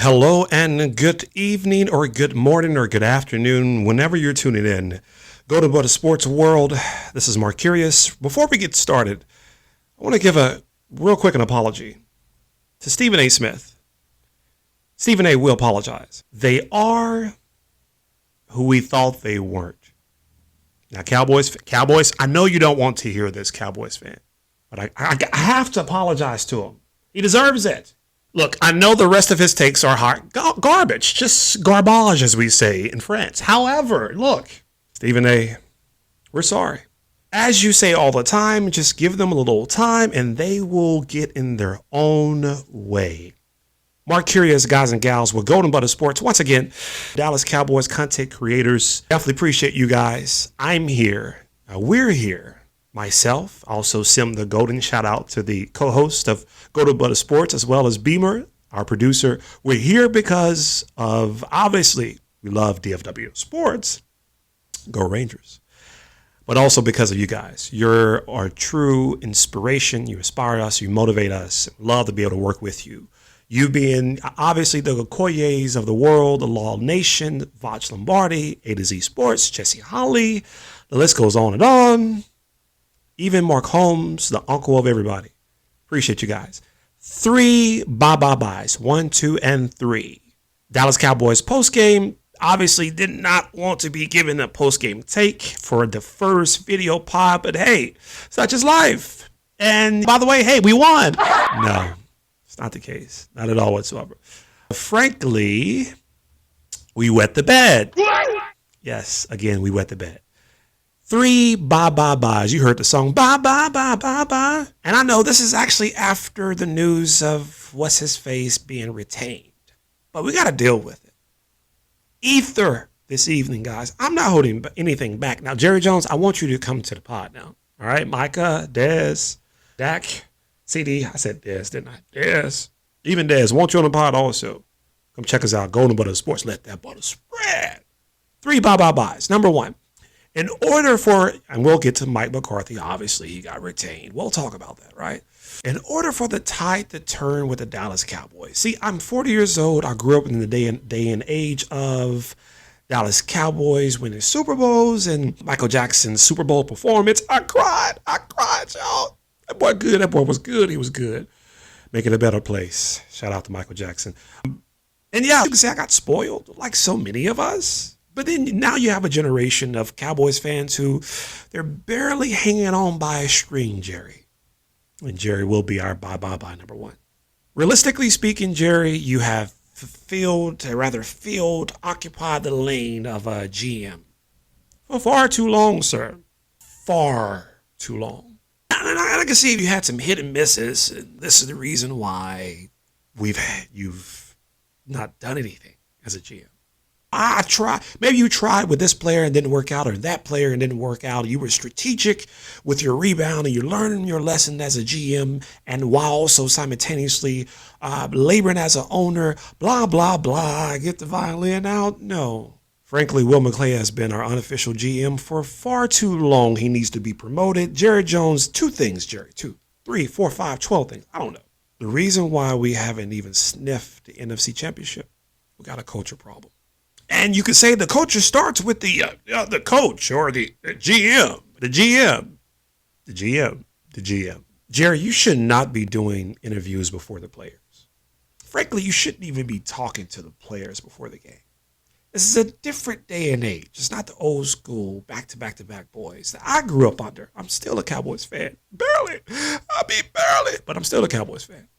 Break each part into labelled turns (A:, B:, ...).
A: Hello and good evening or good morning or good afternoon, whenever you're tuning in. Go to the sports world. This is Mark Curious. Before we get started, I want to give a real quick an apology to Stephen A. Smith. Stephen A. will apologize. They are who we thought they weren't. Now, Cowboys, I know you don't want to hear this, Cowboys fan, but I have to apologize to him. He deserves it. Look, I know the rest of his takes are hot garbage, just garbage, as we say in France. However, look, Stephen A., we're sorry. As you say all the time, just give them a little time and they will get in their own way. Mark Curious, guys and gals, with Golden Butter Sports. Once again, Dallas Cowboys content creators. Definitely appreciate you guys. I'm here. We're here. Myself, also Sim the Golden. Shout out to the co-host of Golden Butter Sports, as well as Beamer, our producer. We're here because of, obviously, we love DFW sports. Go Rangers. But also because of you guys. You're our true inspiration. You inspire us. You motivate us. Love to be able to work with you. You being, obviously, the Okoyes of the world, the Law Nation, Voch Lombardi, A to Z Sports, Jesse Holly. The list goes on and on. Even Mark Holmes, the uncle of everybody. Appreciate you guys. 3 bye-bye-byes. 1, 2, and 3. Dallas Cowboys postgame. Obviously did not want to be given a postgame take for the first video pod, but hey, such is life. And by the way, hey, we won. No, it's not the case. Not at all whatsoever. Frankly, we wet the bed. Yes, again, we wet the bed. 3 bye-bye-byes. You heard the song, bye-bye-bye-bye-bye. And I know this is actually after the news of what's-his-face being retained. But we got to deal with it. Ether this evening, guys. I'm not holding anything back. Now, Jerry Jones, I want you to come to the pod now. All right, Micah, Dez, Dak, CD. I said Dez, didn't I? Dez. Even Dez, want you on the pod also. Come check us out. Golden Butter Sports. Let that butter spread. 3 bye-bye-byes. Number 1. In order for, and we'll get to Mike McCarthy, obviously he got retained. We'll talk about that, right? In order for the tide to turn with the Dallas Cowboys. See, I'm 40 years old. I grew up in the day and age of Dallas Cowboys winning Super Bowls and Michael Jackson's Super Bowl performance. I cried, y'all. That boy good. That boy was good. He was good. Making a better place. Shout out to Michael Jackson. And yeah, you can say I got spoiled like so many of us. But then now you have a generation of Cowboys fans who they're barely hanging on by a string, Jerry. And Jerry will be our bye-bye-bye number 1. Realistically speaking, Jerry, you have occupied the lane of a GM for far too long, sir. Far too long. And I can see you had some hit and misses. And this is the reason why you've not done anything as a GM. I tried. Maybe you tried with this player and didn't work out, or that player and didn't work out. You were strategic with your rebound and you're learning your lesson as a GM, and while also simultaneously laboring as an owner, blah, blah, blah. Get the violin out. No. Frankly, Will McClay has been our unofficial GM for far too long. He needs to be promoted. Jerry Jones, 2 things, Jerry. 2, 3, 4, 5, 12 things. I don't know. The reason why we haven't even sniffed the NFC Championship, we got a culture problem. And you could say the culture starts with the coach or the GM. The GM. Jerry, you should not be doing interviews before the players. Frankly, you shouldn't even be talking to the players before the game. This is a different day and age. It's not the old school back-to-back boys that I grew up under. I'm still a Cowboys fan. Barely. But I'm still a Cowboys fan.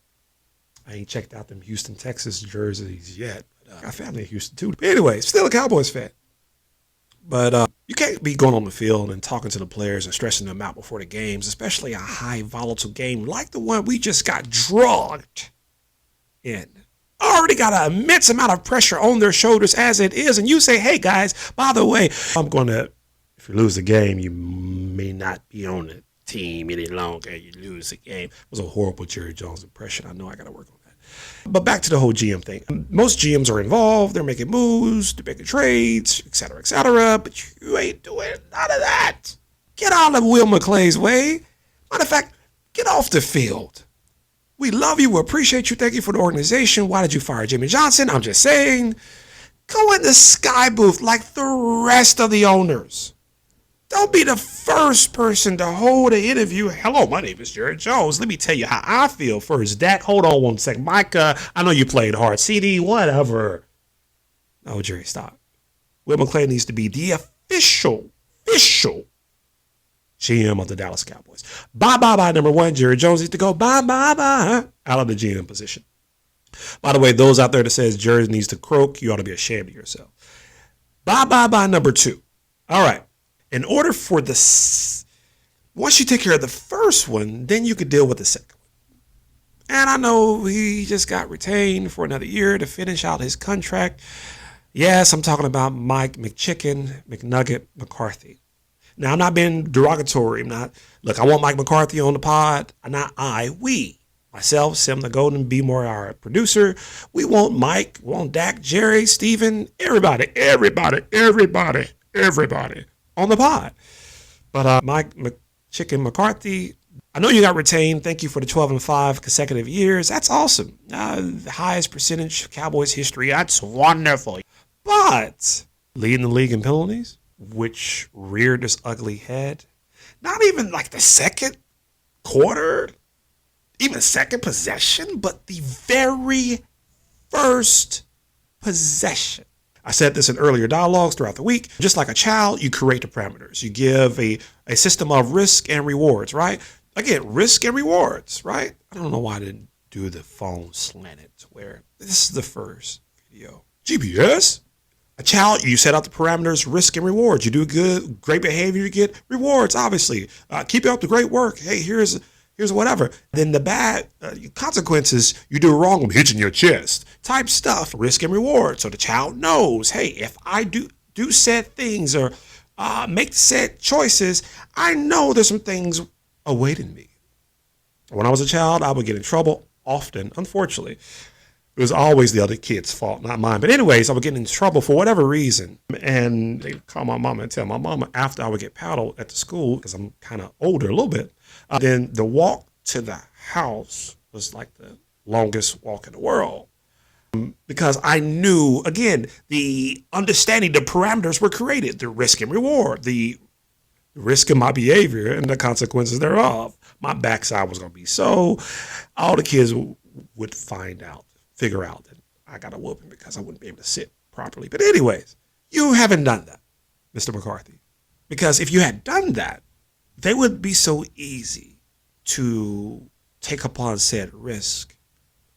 A: I ain't checked out them Houston, Texas jerseys yet. I got family in Houston too. But anyway, still a Cowboys fan. But you can't be going on the field and talking to the players and stressing them out before the games, especially a high volatile game like the one we just got drugged in. Already got an immense amount of pressure on their shoulders as it is. And you say, hey guys, by the way, if you lose the game, you may not be on the team any longer. You lose the game. It was a horrible Jerry Jones impression. I know I got to work on that. But back to the whole GM thing. Most GMs are involved. They're making moves, they're making trades, et cetera, but you ain't doing none of that. Get out of Will McClay's way. Matter of fact, get off the field. We love you. We appreciate you. Thank you for the organization. Why did you fire Jimmy Johnson? I'm just saying. Go in the sky booth like the rest of the owners. Don't be the first person to hold an interview. Hello, my name is Jerry Jones. Let me tell you how I feel first. Dak, hold on one second. Mike, I know you played hard. CD, whatever. No, Jerry, stop. Will McClay needs to be the official GM of the Dallas Cowboys. Bye, number one. Jerry Jones needs to go bye, out of the GM position. By the way, those out there that says Jerry needs to croak, you ought to be ashamed of yourself. Bye, number two. All right. In order for once you take care of the first one, then you could deal with the second one. And I know he just got retained for another year to finish out his contract. Yes, I'm talking about Mike McChicken, McNugget, McCarthy. Now, I'm not being derogatory. Look, I want Mike McCarthy on the pod. We. Myself, Sim the Golden, B More, our producer. We want Mike, we want Dak, Jerry, Steven, everybody on the pod. But Mike McChicken McCarthy, I know you got retained. Thank you for the 12-5 consecutive years. That's awesome. The highest percentage of Cowboys history. That's wonderful. But leading the league in penalties, which reared its ugly head, not even like the second quarter, even second possession, but the very first possession. I said this in earlier dialogues throughout the week. Just like a child, you create the parameters. You give a system of risk and rewards, right? Again, risk and rewards, right? I don't know why I didn't do the phone slanted to where this is the first video. GPS? A child, you set out the parameters, risk and rewards. You do good, great behavior, you get rewards, obviously. Keep up the great work. Hey, here's whatever. Then the bad consequences, you do wrong, I'm hitching your chest type stuff, risk and reward. So the child knows, hey, if I do said things or make said choices, I know there's some things awaiting me. When I was a child, I would get in trouble often, unfortunately. It was always the other kid's fault, not mine. But anyways, I would get in trouble for whatever reason. And they'd call my mama and tell my mama after I would get paddled at the school, because I'm kind of older a little bit, then the walk to the house was like the longest walk in the world. Because I knew, again, the understanding, the parameters were created, the risk and reward, the risk of my behavior and the consequences thereof. My backside was going to be so. All the kids would figure out that I got a whooping because I wouldn't be able to sit properly. But anyways, you haven't done that, Mr. McCarthy. Because if you had done that, they would be so easy to take upon said risk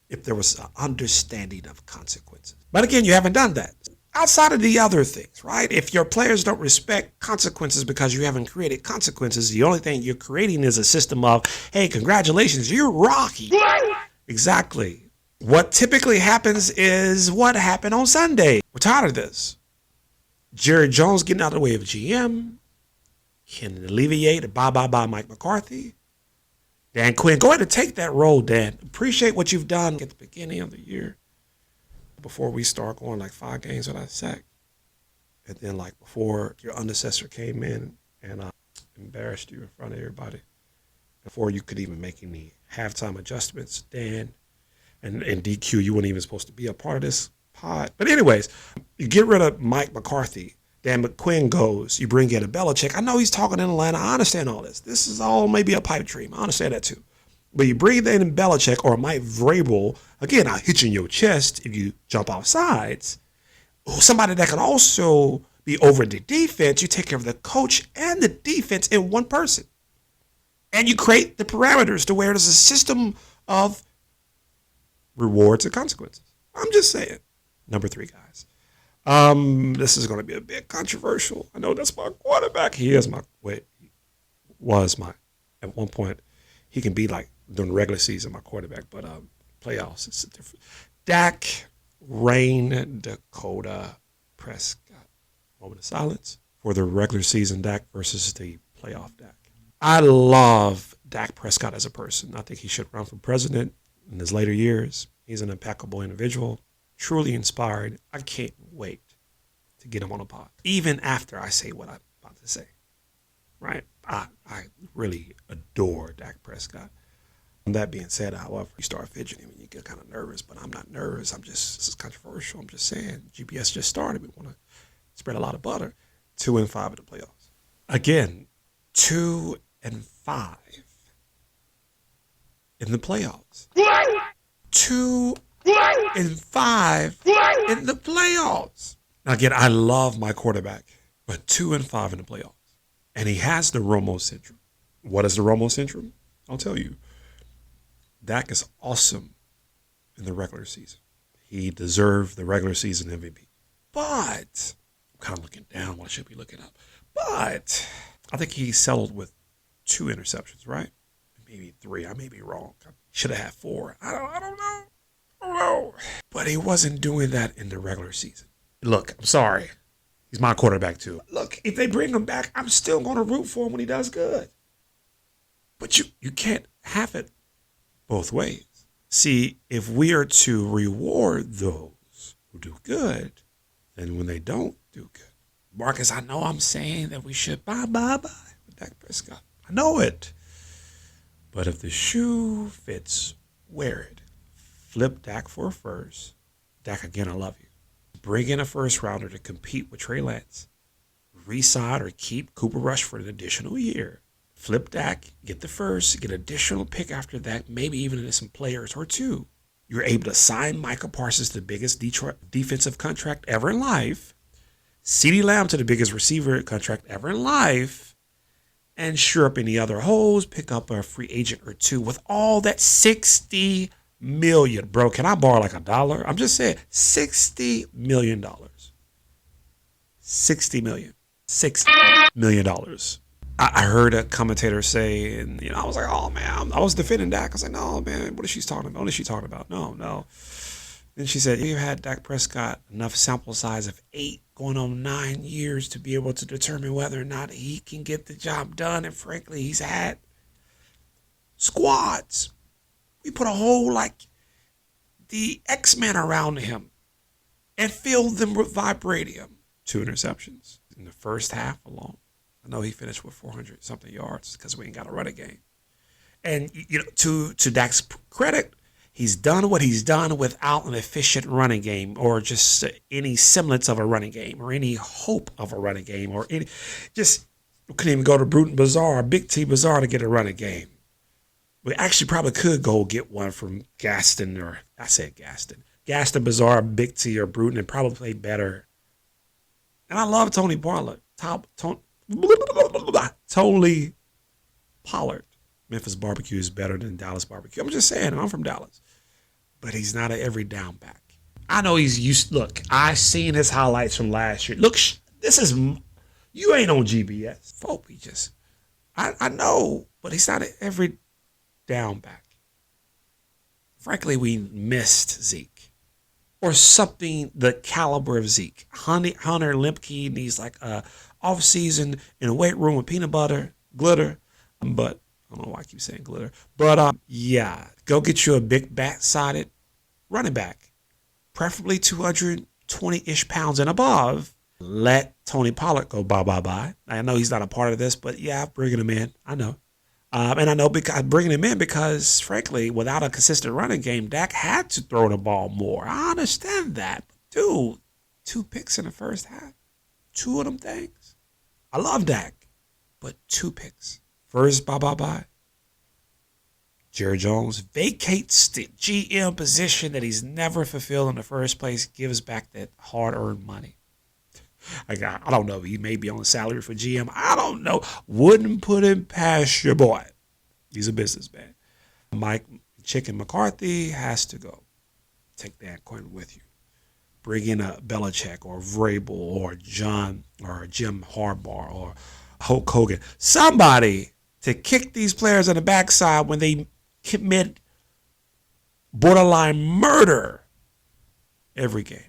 A: if there was an understanding of consequences. But again, you haven't done that. Outside of the other things, right? If your players don't respect consequences because you haven't created consequences, the only thing you're creating is a system of, hey, congratulations, you're Rocky. Exactly. What typically happens is what happened on Sunday. We're tired of this. Jerry Jones getting out of the way of GM can alleviate bye Mike McCarthy. Dan Quinn, go ahead and take that role, Dan. Appreciate what you've done at the beginning of the year before we start going like 5 games without a sack. And then like before your undersuccessor came in and embarrassed you in front of everybody. Before you could even make any halftime adjustments, Dan. And DQ, you weren't even supposed to be a part of this pod. But anyways, you get rid of Mike McCarthy. Dan McQuinn goes. You bring in a Belichick. I know he's talking in Atlanta. I understand all this. This is all maybe a pipe dream. I understand that too. But you bring in Belichick or Mike Vrabel, again, I'll hit you in your chest if you jump off sides. Somebody that can also be over the defense. You take care of the coach and the defense in one person. And you create the parameters to where there's a system of rewards and consequences. I'm just saying. Number 3, guys. This is going to be a bit controversial. I know that's my quarterback. He is was my, at one point, he can be like during the regular season, my quarterback, but playoffs, it's different. Dak Rain Dakota Prescott. Moment of silence for the regular season Dak versus the playoff Dak. I love Dak Prescott as a person. I think he should run for president in his later years. He's an impeccable individual, truly inspired. I can't wait to get him on a pod, even after I say what I'm about to say, right? I really adore Dak Prescott. That being said, however, you start fidgeting and you get kind of nervous, but I'm not nervous. This is controversial. I'm just saying, GPS just started. We want to spread a lot of butter. 2-5 in the playoffs. Again, 2-5 in the playoffs. 2-5 in the playoffs. Now, again, I love my quarterback, but 2-5 in the playoffs. And he has the Romo syndrome. What is the Romo syndrome? I'll tell you. Dak is awesome in the regular season. He deserved the regular season MVP. But, I'm kind of looking down what I should be looking up. But, I think he settled with 2 interceptions, right? Maybe 3. I may be wrong. Should have had 4. I don't know. But he wasn't doing that in the regular season. Look, I'm sorry. He's my quarterback too. Look, if they bring him back, I'm still going to root for him when he does good. But you can't have it both ways. See, if we are to reward those who do good, then when they don't do good. Marcus, I know I'm saying that we should bye with Dak Prescott. I know it. But if the shoe fits, wear it. Flip Dak for a first. Dak, again, I love you. Bring in a first rounder to compete with Trey Lance. Re-sign or keep Cooper Rush for an additional year. Flip Dak, get the first, get an additional pick after that, maybe even some players or 2. You're able to sign Micah Parsons to the biggest Detroit defensive contract ever in life. CeeDee Lamb to the biggest receiver contract ever in life. And sure up any other holes, pick up a free agent or 2 with all that $60 million. Bro, can I borrow like $1? I'm just saying, $60 million. $60 million. $6 million. I heard a commentator say, and I was like, oh man, I was defending Dak. I was like, no man, what is she talking about? What is she talking about? No. Then she said, you had Dak Prescott enough sample size of 8 going on 9 years to be able to determine whether or not he can get the job done. And frankly, he's had squads. We put a whole the X-Men around him and filled them with vibranium. 2 interceptions in the first half alone. I know he finished with 400-something yards because we ain't got a running game. And, to Dak's credit, he's done what he's done without an efficient running game or just any semblance of a running game or any hope of a running game or we couldn't even go to Bruton Bazaar, Big T Bazaar to get a running game. We actually probably could go get one from Gaston Gaston Bazaar, Big T, or Bruton and probably play better. And I love Tony Pollard. Tony Pollard. Memphis barbecue is better than Dallas barbecue. I'm just saying, I'm from Dallas. But he's not an every down back. I know he's used. Look, I seen his highlights from last year. Look, you ain't on GBS. Folk, I know, but he's not an every down back. Frankly, we missed Zeke. Or something the caliber of Zeke. Hunter Lemke needs off season in a weight room with peanut butter, glitter. But I don't know why I keep saying glitter. But go get you a big bat-sided running back. Preferably 220-ish pounds and above. Let Tony Pollard go bye. I know he's not a part of this, but yeah, bringing him in. I know. And I know because bringing him in because, frankly, without a consistent running game, Dak had to throw the ball more. I understand that. Dude, 2 picks in the first half. 2 of them things. I love Dak, but 2 picks. First, bye. Jerry Jones vacates the GM position that he's never fulfilled in the first place, gives back that hard-earned money. I don't know. He may be on a salary for GM. I don't know. Wouldn't put him past your boy. He's a businessman. Mike Chicken McCarthy has to go. Take Dan Quinn with you. Bring in a Belichick or Vrabel or Jim Harbaugh or Hulk Hogan. Somebody to kick these players on the backside when they commit borderline murder every game.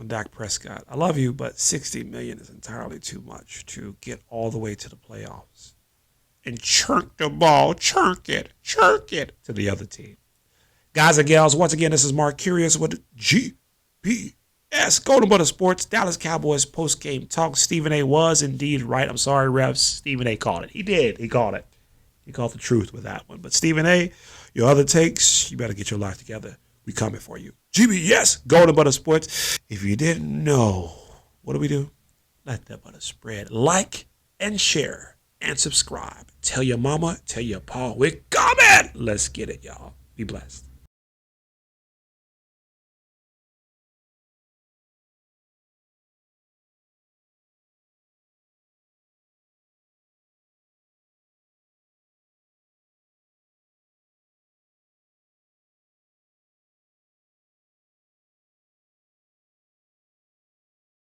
A: Dak Prescott, I love you, but $60 million is entirely too much to get all the way to the playoffs and chirk the ball, chirk it to the other team. Guys and gals, once again, this is Mark Curious with GPS. Golden Butter Sports, Dallas Cowboys post-game talk. Stephen A. was indeed right. I'm sorry, refs. Stephen A. called it. He did. He called it. He called the truth with that one. But Stephen A., your other takes, you better get your life together. We coming for you. GBS, Golden Butter Sports. If you didn't know, what do? Let that butter spread. Like and share and subscribe. Tell your mama, tell your pa, we're coming. Let's get it, y'all. Be blessed.